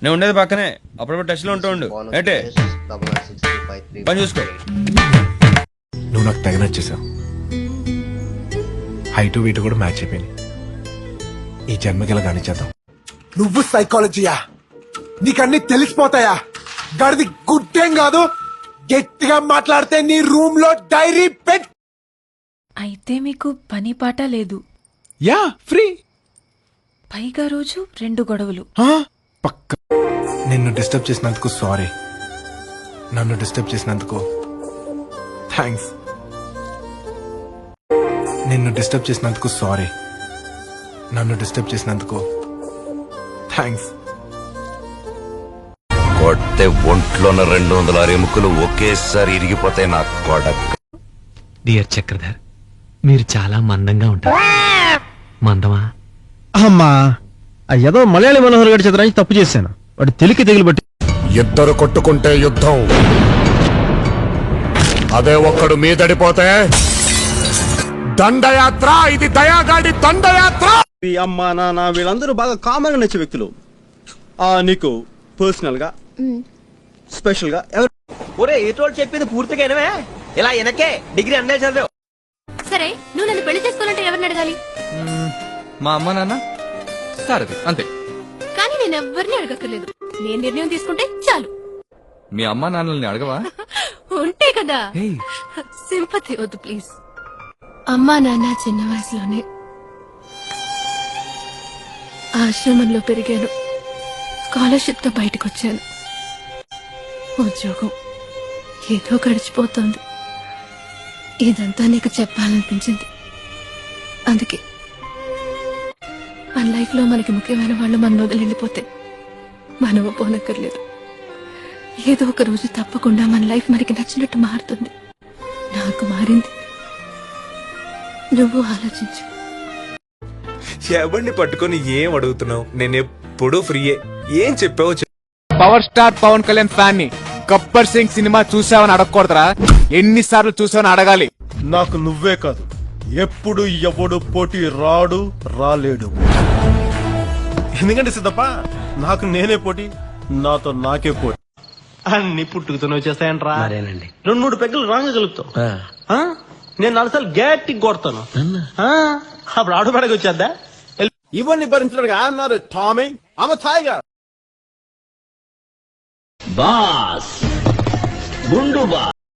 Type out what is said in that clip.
నేను ఉండేది పక్కనే, అప్పుడప్పుడు టచ్ లో ఉంటూ ఉండు. ఏంటే పని చూసుకో. నువ్వు నాకు తెగ నచ్చేసావు. హైట్ వెయిట్ కూడా మ్యాచ్ అయిపోయింది. ఈ జన్మకి ఇలా కానిచ్చేద్దాం. నువ్వు సైకాలజీయా? నీకన్నీ తెలిసిపోతాయా? గడిది గుడ్డేం కాదు. గట్టిగా మాట్లాడితే నీ రూమ్ లో డైరీ పెట్. అయితే మీకు పని పాట లేదు. Yeah free. పైగా రోజు 2 గొడవలు. పక్క. నిన్ను డిస్టర్బ్ చేసినందుకు సారీ. నన్ను డిస్టర్బ్ చేసినందుకు థ్యాంక్స్. నిన్ను డిస్టర్బ్ చేసినందుకు సారీ. నన్ను డిస్టర్బ్ చేసినందుకు థ్యాంక్స్. కొట్టే ఒంట్లోన 200 ఎముకలు ఒకేసారి ఇరిగిపోతాయి నా కొడక్. డియర్ చక్రధర్, మీరు చాలా మందంగా ఉంటారు. మందమా? అమ్మా, ఏదో మలయాళీ మనోహర్ గారి చిత్రానికి తప్పు చేశాను. వాడు తెలికి తెగులు బట్టి. ఇద్దరు కొట్టుకుంటే యుద్ధం, అదే ఒక్కడు మీదడిపోతే దండయాత్ర. ఇది దయాగాడి దండయాత్ర. అమ్మా నాన్న వీళ్ళందరూ బాగా కామన్ గా నచ్చే వ్యక్తులు. నీకు పర్సనల్ గా స్పెషల్ గా ఎవరు? ఒరే ఏటోళ్ళు చెప్పింది పూర్తిగా వినవే. ఇలా వెనకే డిగ్రీ అన్నే చదివావు. సరే, నువ్వు నన్ను పెళ్లి చేసుకోవాలంటే ఎవరిని అడగాలి? మా అమ్మ నాన్న సారథి అంతే. కానీ నేను ఎవరిని అడగక్కర్లేదు. నేను నిర్ణయం తీసుకుంటే చాలు. మీ అమ్మ నాన్నల్ని అడగవా? ఉంటే కదా. సింపతి వద్దు ప్లీజ్. అమ్మా నాన్న చిన్న వయసులోనే ఆశ్రమంలో పెరిగాను. స్కాలర్షిప్ తో బయటకు వచ్చాను. ఉద్యోగం ఏదో గడిచిపోతుంది. ఇదంతా నీకు చెప్పాలనిపించింది. అందుకే మన లైఫ్ లో మనకి ముఖ్యమైన వాళ్ళు మన వదిలి వెళ్ళిపోతే మనము పోనక్కర్లేదు. ఏదో ఒక రోజు తప్పకుండా మన లైఫ్ మనకి నచ్చినట్టు మారుతుంది. నాకు మారింది. నువ్వు ఆలోచించు. ఎవరిని పట్టుకొని ఏం అడుగుతున్నావు? నేను ఎప్పుడూ ఫ్రీయే. ఏం చెప్పావు? Power star Pavan Kalyan fan ని గబ్బర్ సింగ్ సినిమా చూసావని అడగకూడదురా. ఎన్నిసార్లు చూసావని అడగాలి. నాకు నువ్వే కాదు, ఎప్పుడు ఎవడు పోటీ రాడు, రాలేడు. ఎందుకంటే సిద్ధప్ప, నాకు నేనే పోటీ, నాతో నాకే పోటీ. అన్ని పుట్టుకుతూనే వచ్చేస్తాయంట్రా. 2-3 పెగ్గులు రాంగ్ కలుపుతావు. నేను 4 సార్లు గట్టి కొడతాను. అప్పుడు ఆటోమేటిక్ వచ్చేద్దా? ఇవన్నీ భరించడానికి I'm not a Tommy, I'm a tiger. Boss గుండు బాస్.